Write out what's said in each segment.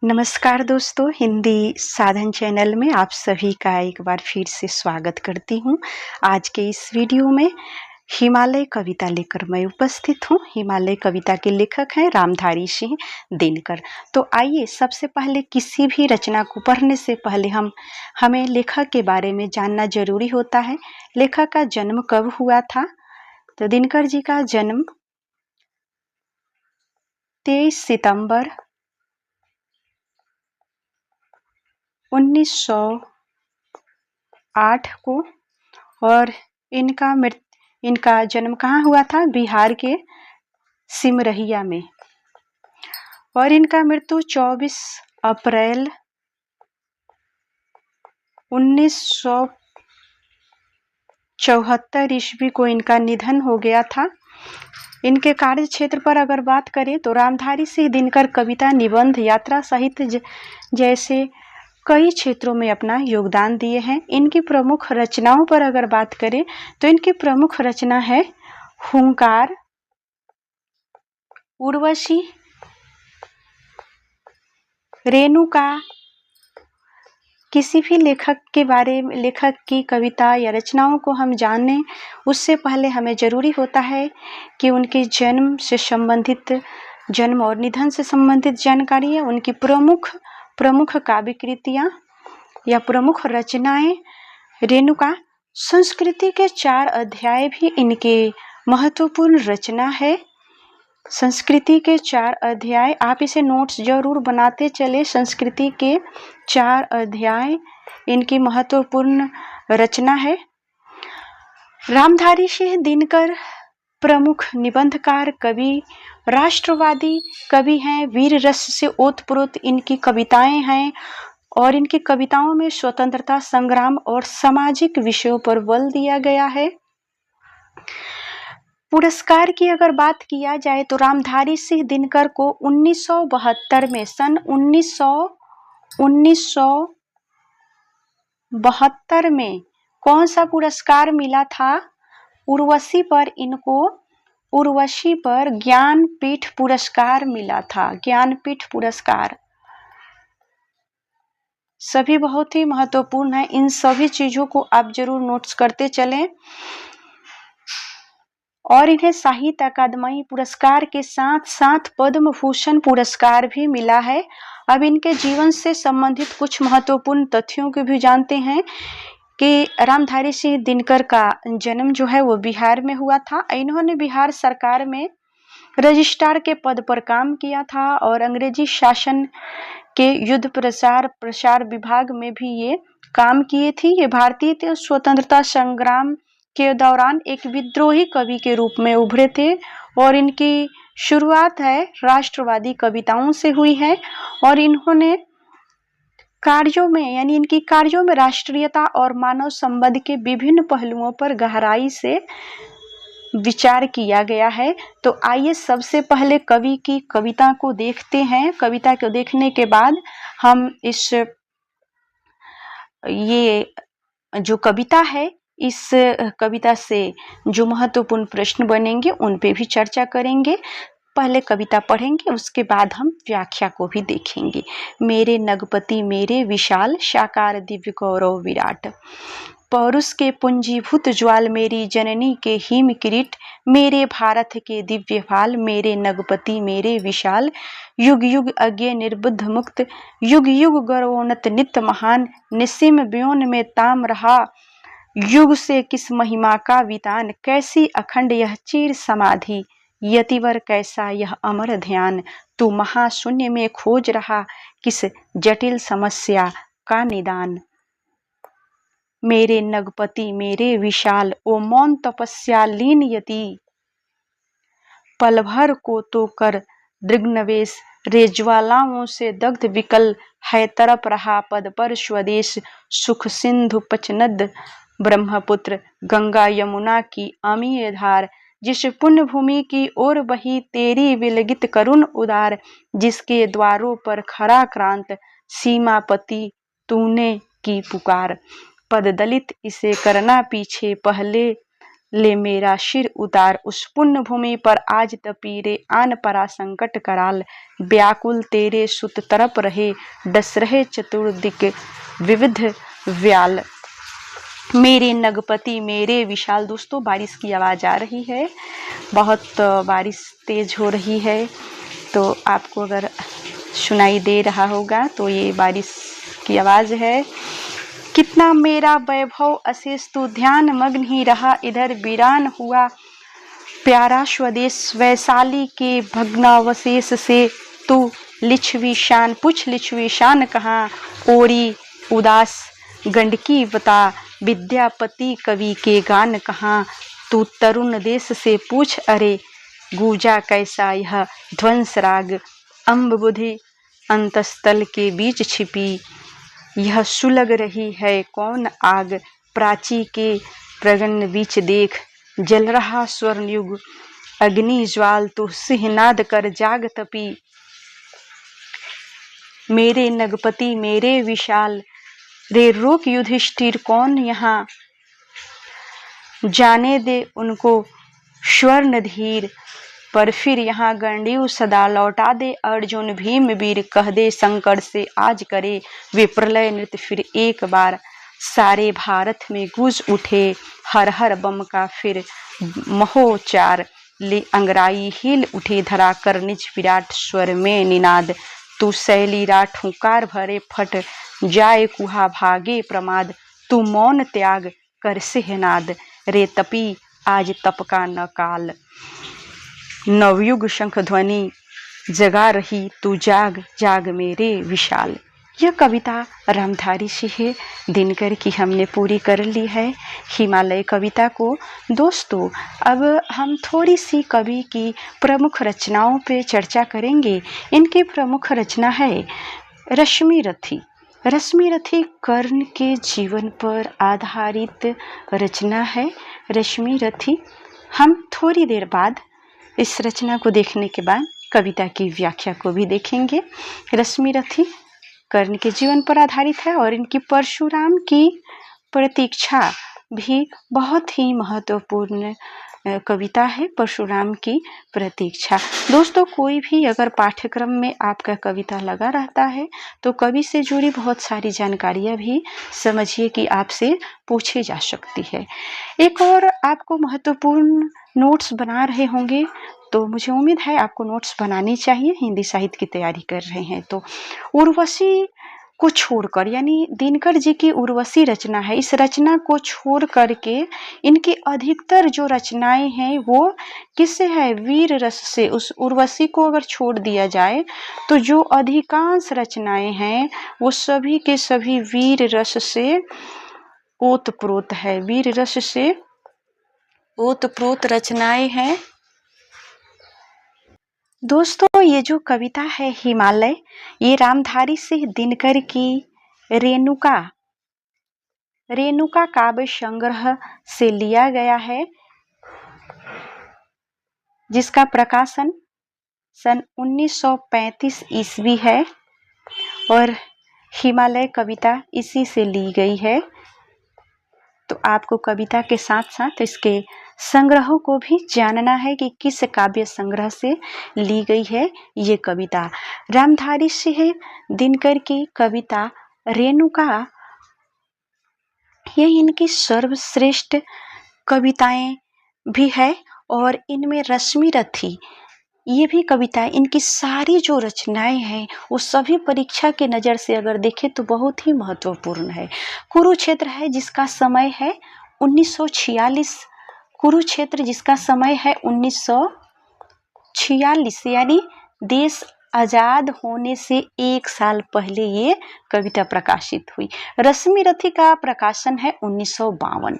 नमस्कार दोस्तों, हिंदी साधन चैनल में आप सभी का एक बार फिर से स्वागत करती हूँ। आज के इस वीडियो में हिमालय कविता लेकर मैं उपस्थित हूँ। हिमालय कविता के लेखक हैं रामधारी सिंह दिनकर। तो आइए, सबसे पहले किसी भी रचना को पढ़ने से पहले हमें लेखक के बारे में जानना जरूरी होता है। लेखक का जन्म कब हुआ था? तो दिनकर जी का जन्म 23 सितंबर 1908 को, और इनका जन्म कहाँ हुआ था? बिहार के सिमरिया में। और इनका मृत्यु 24 अप्रैल 1974 ईस्वी को इनका निधन हो गया था। इनके कार्य क्षेत्र पर अगर बात करें तो रामधारी सिंह दिनकर कविता, निबंध, यात्रा, साहित्य जैसे कई क्षेत्रों में अपना योगदान दिए हैं। इनकी प्रमुख रचनाओं पर अगर बात करें तो इनकी प्रमुख रचना है हुंकार, उर्वशी, रेणुका। किसी भी लेखक की कविता या रचनाओं को हम जानें उससे पहले हमें जरूरी होता है कि उनके जन्म और निधन से संबंधित जानकारी है, उनकी प्रमुख काव्य कृतियाँ या प्रमुख रचनाएं। रेणुका संस्कृति के 4 अध्याय भी इनके महत्वपूर्ण रचना है। संस्कृति के 4 अध्याय, आप इसे नोट्स जरूर बनाते चले। संस्कृति के 4 अध्याय इनकी महत्वपूर्ण रचना है। रामधारी सिंह दिनकर प्रमुख निबंधकार, कवि, राष्ट्रवादी कवि हैं। वीर रस से ओतप्रोत इनकी कविताएं हैं और इनकी कविताओं में स्वतंत्रता संग्राम और सामाजिक विषयों पर बल दिया गया है। पुरस्कार की अगर बात किया जाए तो रामधारी सिंह दिनकर को 1972 में, सन 1972 में कौन सा पुरस्कार मिला था? उर्वशी पर ज्ञानपीठ पुरस्कार मिला था। ज्ञानपीठ पुरस्कार सभी बहुत ही महत्वपूर्ण है। इन सभी चीजों को आप जरूर नोट्स करते चलें। और इन्हें साहित्य अकादमी पुरस्कार के साथ साथ पद्म भूषण पुरस्कार भी मिला है। अब इनके जीवन से संबंधित कुछ महत्वपूर्ण तथ्यों को भी जानते हैं कि रामधारी सिंह दिनकर का जन्म जो है वो बिहार में हुआ था। इन्होंने बिहार सरकार में रजिस्ट्रार के पद पर काम किया था और अंग्रेजी शासन के युद्ध प्रसार विभाग में भी ये काम किए थे। ये भारतीय स्वतंत्रता संग्राम के दौरान एक विद्रोही कवि के रूप में उभरे थे और इनकी शुरुआत है राष्ट्रवादी कविताओं से हुई है। और इन्होंने इनकी कार्यों में राष्ट्रीयता और मानव संबंध के विभिन्न पहलुओं पर गहराई से विचार किया गया है। तो आइए सबसे पहले कवि की कविता को देखते हैं। कविता को देखने के बाद हम ये जो कविता है, इस कविता से जो महत्वपूर्ण प्रश्न बनेंगे उन पे भी चर्चा करेंगे। पहले कविता पढ़ेंगे, उसके बाद हम व्याख्या को भी देखेंगे। मेरे नगपति मेरे विशाल, साकार दिव्य गौरव विराट, पौरुष के पुंजीभूत ज्वाल, मेरी जननी के हिम किरीट, मेरे भारत के दिव्य फाल, मेरे नगपति मेरे विशाल, युग युग अज्ञे निर्बुद्ध मुक्त, युग युग गौरवोन्नत नित्य महान, निस्सीम व्योन में ताम रहा, युग से किस महिमा का वितान, कैसी अखंड यह चीर समाधि, यतिवर कैसा यह अमर ध्यान, तू महाशून्य में खोज रहा किस जटिल समस्या का निदान। मेरे नगपति मेरे विशाल, ओ मौन तपस्या लीन यति, पल भर को तो कर दृग्नवेश, रे ज्वालाओं से दग्ध विकल है तरप रहा पद पर स्वदेश, सुख सिंधु पचनद ब्रह्मपुत्र, गंगा यमुना की अमीय धार, जिस पुण्य भूमि की ओर बही तेरी विलगित करुण उदार, जिसके द्वारों पर खरा क्रांत सीमापति तूने की पुकार, पद दलित इसे करना पीछे पहले ले मेरा सिर उतार उस पुण्य भूमि पर आज तपी रे आन परा संकट कराल व्याकुल तेरे सुत तरप रहे डस रहे चतुर्दिक विविध व्याल मेरे नगपति मेरे विशाल। दोस्तों बारिश की आवाज़ आ रही है, बहुत बारिश तेज हो रही है, तो आपको अगर सुनाई दे रहा होगा तो ये बारिश की आवाज़ है। कितना मेरा वैभव अशेष तू ध्यान मग्न ही रहा, इधर वीरान हुआ प्यारा स्वदेश वैशाली के भग्नावशेष से तू लिच्छवी शान पूछ लिच्छवी शान कहाँ ओरी उदास गंडकी बता विद्यापति कवि के गान कहाँ तू तरुण देश से पूछ अरे गूंजा कैसा यह ध्वंस राग अम्ब बुधि अंतस्थल के बीच छिपी यह सुलग रही है कौन आग प्राची के प्रगन बीच देख जल रहा स्वर्ण युग अग्नि ज्वाल तू सिंहनाद कर जाग तपी मेरे नगपति मेरे विशाल रे रोक युधिष्ठिर कौन यहाँ जाने दे उनको स्वर्ण धीर पर फिर यहाँ गंडीव सदा लौटा दे अर्जुन भीम वीर कह दे शंकर से आज करे वे प्रलय नृत्य फिर एक बार सारे भारत में गूंज उठे हर हर बम का फिर महोचार ले अंगराई हिल उठे धरा कर निज विराट स्वर में निनाद तू शैली राठ हुंकार भरे फट जाए कुहा भागे प्रमाद तू मौन त्याग कर सिहनाद रे तपी आज तप का न काल नवयुग शंख ध्वनि जगा रही तू जाग जाग मेरे विशाल। यह कविता रामधारी से है दिनकर की हमने पूरी कर ली है हिमालय कविता को। दोस्तों अब हम थोड़ी सी कवि की प्रमुख रचनाओं पे चर्चा करेंगे। इनकी प्रमुख रचना है रश्मि रथी। रश्मि रथी कर्ण के जीवन पर आधारित रचना है रश्मि रथी। हम थोड़ी देर बाद इस रचना को देखने के बाद कविता की व्याख्या को भी देखेंगे। रश्मि रथी कर्ण के जीवन पर आधारित है और इनकी परशुराम की प्रतीक्षा भी बहुत ही महत्वपूर्ण कविता है। परशुराम की प्रतीक्षा। दोस्तों कोई भी अगर पाठ्यक्रम में आपका कविता लगा रहता है तो कवि से जुड़ी बहुत सारी जानकारियाँ भी समझिए कि आपसे पूछी जा सकती है। एक और आपको महत्वपूर्ण नोट्स बना रहे होंगे तो मुझे उम्मीद है आपको नोट्स बनानी चाहिए। हिंदी साहित्य की तैयारी कर रहे हैं तो उर्वशी को छोड़कर यानी दिनकर जी की उर्वशी रचना है, इस रचना को छोड़ करके इनकी अधिकतर जो रचनाएं हैं वो किससे है वीर रस से। उस उर्वशी को अगर छोड़ दिया जाए तो जो अधिकांश रचनाएं हैं वो सभी के सभी वीर रस से ओतप्रोत है। वीर रस से ओतप्रोत रचनाएं हैं। दोस्तों ये जो कविता है हिमालय ये रामधारी सिंह दिनकर की रेणुका काव्य संग्रह से लिया गया है जिसका प्रकाशन सन 1935 ईस्वी है और हिमालय कविता इसी से ली गई है। तो आपको कविता के साथ साथ इसके संग्रहों को भी जानना है कि किस काव्य संग्रह से ली गई है ये कविता। रामधारी सिंह दिनकर की कविता रेणुका ये इनकी सर्वश्रेष्ठ कविताएं भी है और इनमें रश्मि रथी ये भी कविता इनकी सारी जो रचनाएं हैं वो सभी परीक्षा के नज़र से अगर देखें तो बहुत ही महत्वपूर्ण है। कुरुक्षेत्र है जिसका समय है 1946। कुरुक्षेत्र जिसका समय है 1946 यानी देश आज़ाद होने से एक साल पहले ये कविता प्रकाशित हुई। रश्मि रथी का प्रकाशन है 1952।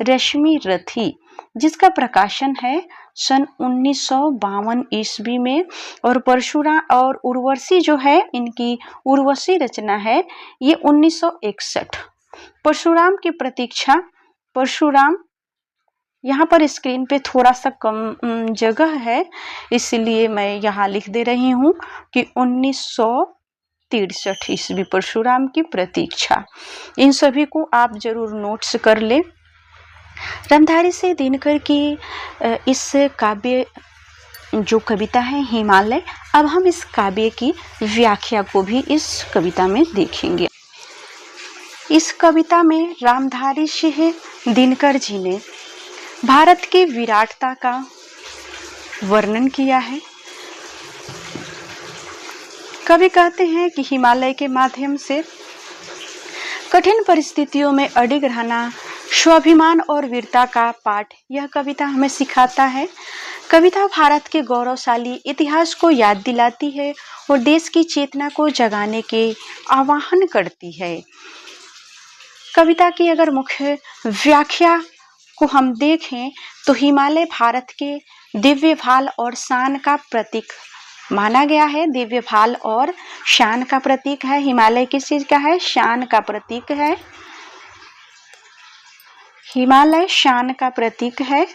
रश्मि रथी जिसका प्रकाशन है सन 1952 ईस्वी में और परशुराम और उर्वशी जो है इनकी उर्वशी रचना है ये 1961। परशुराम की प्रतीक्षा। परशुराम यहाँ पर स्क्रीन पे थोड़ा सा कम जगह है इसलिए मैं यहाँ लिख दे रही हूँ कि 1963 ईस्वी परशुराम की प्रतीक्षा। इन सभी को आप जरूर नोट्स कर ले। रामधारी सिंह दिनकर की इस काव्य जो कविता है हिमालय, अब हम इस काव्य की व्याख्या को भी इस कविता में देखेंगे। इस कविता में रामधारी सिंह दिनकर जी ने भारत की विराटता का वर्णन किया है। कवि कहते हैं कि हिमालय के माध्यम से कठिन परिस्थितियों में अडिग रहना स्वाभिमान और वीरता का पाठ यह कविता हमें सिखाता है। कविता भारत के गौरवशाली इतिहास को याद दिलाती है और देश की चेतना को जगाने के आह्वान करती है। कविता की अगर मुख्य व्याख्या को हम देखें तो हिमालय भारत के दिव्य भाल और शान का प्रतीक माना गया है। दिव्य भाल और शान का प्रतीक है। हिमालय किस चीज का है? शान का प्रतीक है। हिमालय शान का प्रतीक है।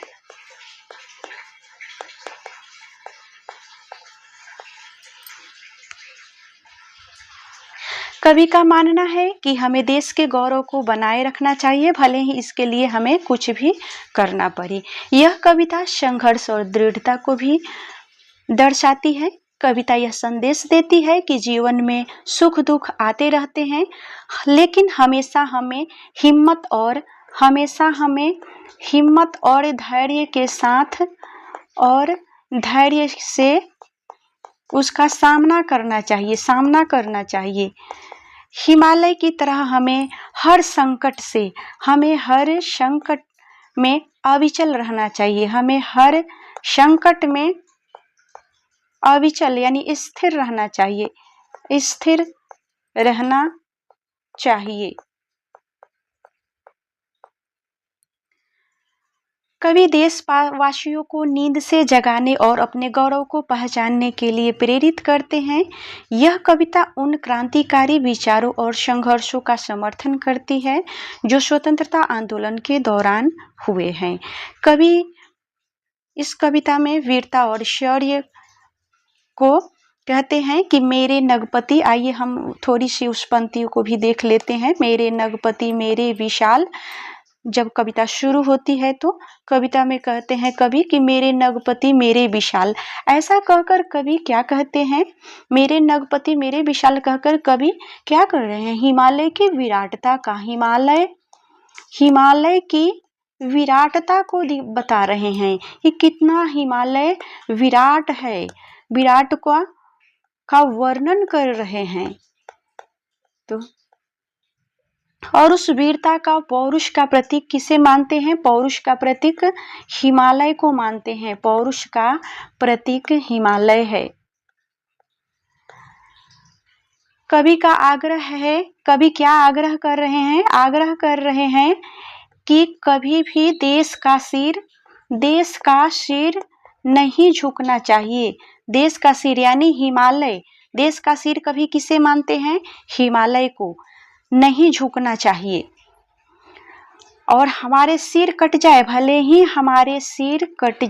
कवि का मानना है कि हमें देश के गौरव को बनाए रखना चाहिए, भले ही इसके लिए हमें कुछ भी करना पड़े। यह कविता संघर्ष और दृढ़ता को भी दर्शाती है। कविता यह संदेश देती है कि जीवन में सुख दुख आते रहते हैं, लेकिन हमेशा हमें हिम्मत और धैर्य के साथ और धैर्य से उसका सामना करना चाहिए। हिमालय की तरह हमें हर संकट में अविचल रहना चाहिए। हमें हर संकट में अविचल यानी स्थिर रहना चाहिए। कवि देशवासियों को नींद से जगाने और अपने गौरव को पहचानने के लिए प्रेरित करते हैं। यह कविता उन क्रांतिकारी विचारों और संघर्षों का समर्थन करती है जो स्वतंत्रता आंदोलन के दौरान हुए हैं। कवि इस कविता में वीरता और शौर्य को कहते हैं कि मेरे नगपति, आइए हम थोड़ी सी उस पंक्तियों को भी देख लेते हैं। मेरे नगपति मेरे विशाल, जब कविता शुरू होती है तो कविता में कहते हैं कवि कि मेरे नगपति मेरे विशाल। ऐसा कहकर कवि क्या कहते हैं? मेरे नगपति मेरे विशाल कहकर कवि क्या कर रहे हैं? हिमालय की विराटता का, हिमालय की विराटता को बता रहे हैं कि कितना हिमालय विराट है, विराट का वर्णन कर रहे हैं। तो और उस वीरता का, पौरुष का प्रतीक किसे मानते हैं? पौरुष का प्रतीक हिमालय को मानते हैं। पौरुष का प्रतीक हिमालय है। कवि का आग्रह है, कवि क्या आग्रह कर रहे हैं? आग्रह कर रहे हैं कि कभी भी देश का सिर नहीं झुकना चाहिए। देश का सिर यानी हिमालय, देश का सिर कभी किसे मानते हैं? हिमालय को नहीं झुकना चाहिए। और हमारे सिर कट जाए, भले ही हमारे सिर कट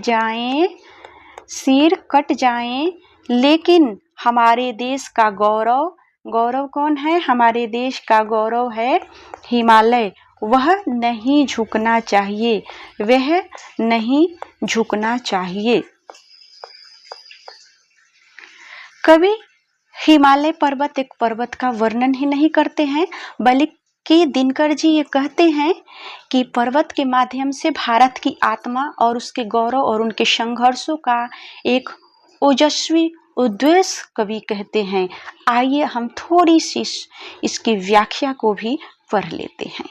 जाएं, लेकिन हमारे देश का गौरव कौन है? हमारे देश का गौरव है हिमालय। वह नहीं झुकना चाहिए। कवि हिमालय पर्वत एक पर्वत का वर्णन ही नहीं करते हैं, बल्कि दिनकर जी ये कहते हैं कि पर्वत के माध्यम से भारत की आत्मा और उसके गौरव और उनके संघर्षों का एक ओजस्वी उद्देश्य कवि कहते हैं। आइए हम थोड़ी सी इसकी व्याख्या को भी पढ़ लेते हैं।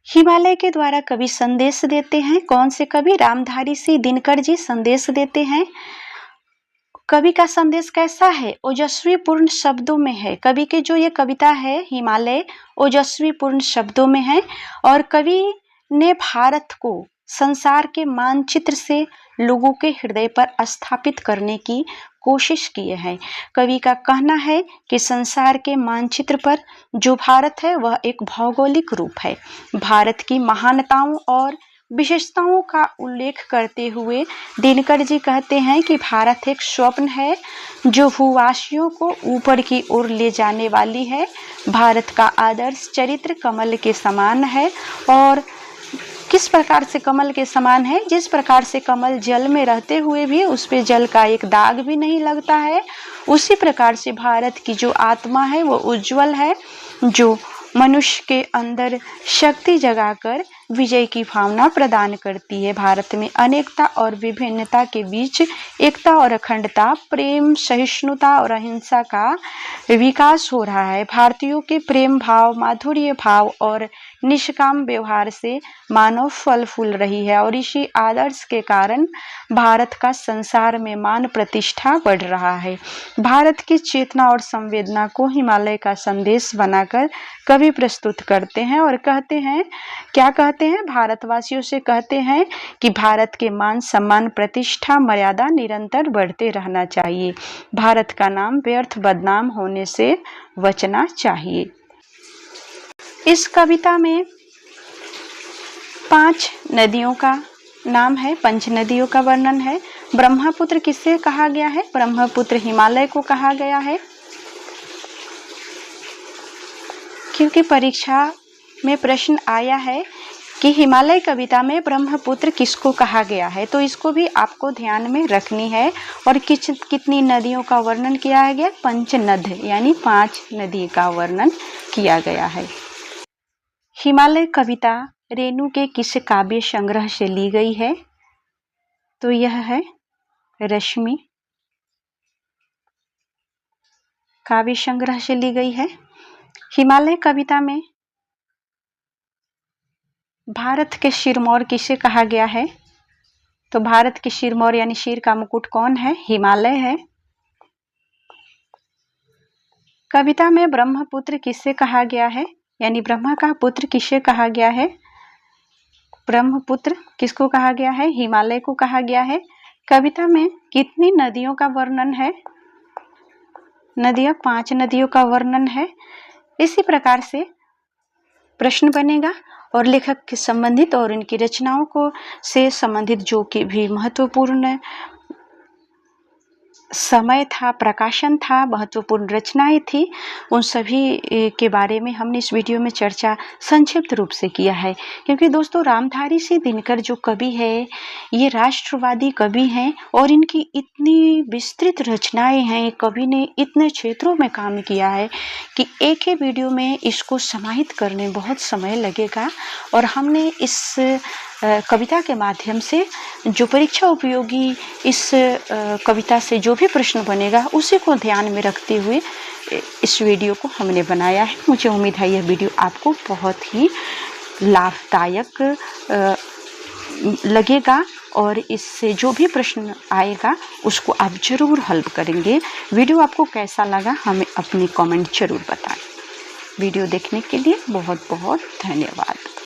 हिमालय के द्वारा कवि संदेश देते हैं। कौन से कवि? रामधारी सिंह दिनकर जी संदेश देते हैं। कवि का संदेश कैसा है? ओजस्वी पूर्ण शब्दों में है। कवि के जो ये कविता है हिमालय ओजस्वी पूर्ण शब्दों में है और कवि ने भारत को संसार के मानचित्र से लोगों के हृदय पर स्थापित करने की कोशिश किए हैं। कवि का कहना है कि संसार के मानचित्र पर जो भारत है वह एक भौगोलिक रूप है। भारत की महानताओं और विशेषताओं का उल्लेख करते हुए दिनकर जी कहते हैं कि भारत एक स्वप्न है जो भूवासियों को ऊपर की ओर ले जाने वाली है। भारत का आदर्श चरित्र कमल के समान है और किस प्रकार से कमल के समान है? जिस प्रकार से कमल जल में रहते हुए भी उस पे जल का एक दाग भी नहीं लगता है, उसी प्रकार से भारत की जो आत्मा है वो उज्जवल है, जो मनुष्य के अंदर शक्ति जगाकर विजय की भावना प्रदान करती है। भारत में अनेकता और विभिन्नता के बीच एकता और अखंडता, प्रेम, सहिष्णुता और अहिंसा का विकास हो रहा है। भारतीयों के प्रेम भाव, माधुर्य भाव और निष्काम व्यवहार से मानव फल फूल रही है और इसी आदर्श के कारण भारत का संसार में मान प्रतिष्ठा बढ़ रहा है। भारत की चेतना और संवेदना को हिमालय का संदेश बनाकर कवि प्रस्तुत करते हैं और कहते हैं, क्या कहते हैं? भारतवासियों से कहते हैं कि भारत के मान सम्मान प्रतिष्ठा मर्यादा निरंतर बढ़ते रहना चाहिए। भारत का नाम व्यर्थ बदनाम होने से बचना चाहिए। इस कविता में 5 नदियों का नाम है, 5 नदियों का वर्णन है। ब्रह्मपुत्र किसे कहा गया है? ब्रह्मपुत्र हिमालय को कहा गया है। क्योंकि परीक्षा में प्रश्न आया है कि हिमालय कविता में ब्रह्मपुत्र किसको कहा गया है, तो इसको भी आपको ध्यान में रखनी है। और कितनी नदियों का वर्णन किया गया? 5 नद यानी 5 नदी का वर्णन किया गया है। हिमालय कविता रेणु के किस काव्य संग्रह से ली गई है? तो यह है रश्मि काव्य संग्रह से ली गई है। हिमालय कविता में भारत के सिरमौर किसे कहा गया है? तो भारत के सिरमौर यानी सिर का मुकुट कौन है? हिमालय है। कविता में ब्रह्मपुत्र किसे कहा गया है, यानी ब्रह्मा का पुत्र किसे कहा गया है? ब्रह्मपुत्र किसको कहा गया है? हिमालय को कहा गया है। कविता में कितनी नदियों का वर्णन है? नदियां 5 नदियों का वर्णन है। इसी प्रकार से प्रश्न बनेगा और लेखक के संबंधित और इनकी रचनाओं को से संबंधित जो कि भी महत्वपूर्ण समय था, प्रकाशन था, महत्वपूर्ण रचनाएं थी, उन सभी के बारे में हमने इस वीडियो में चर्चा संक्षिप्त रूप से किया है। क्योंकि दोस्तों रामधारी सिंह दिनकर जो कवि है, ये राष्ट्रवादी कवि हैं और इनकी इतनी विस्तृत रचनाएं हैं, कवि ने इतने क्षेत्रों में काम किया है कि एक ही वीडियो में इसको समाहित करने बहुत समय लगेगा। और हमने इस कविता के माध्यम से जो परीक्षा उपयोगी इस कविता से जो भी प्रश्न बनेगा उसी को ध्यान में रखते हुए इस वीडियो को हमने बनाया है। मुझे उम्मीद है यह वीडियो आपको बहुत ही लाभदायक लगेगा और इससे जो भी प्रश्न आएगा उसको आप जरूर हल करेंगे। वीडियो आपको कैसा लगा हमें अपने कमेंट जरूर बताएं। वीडियो देखने के लिए बहुत बहुत धन्यवाद।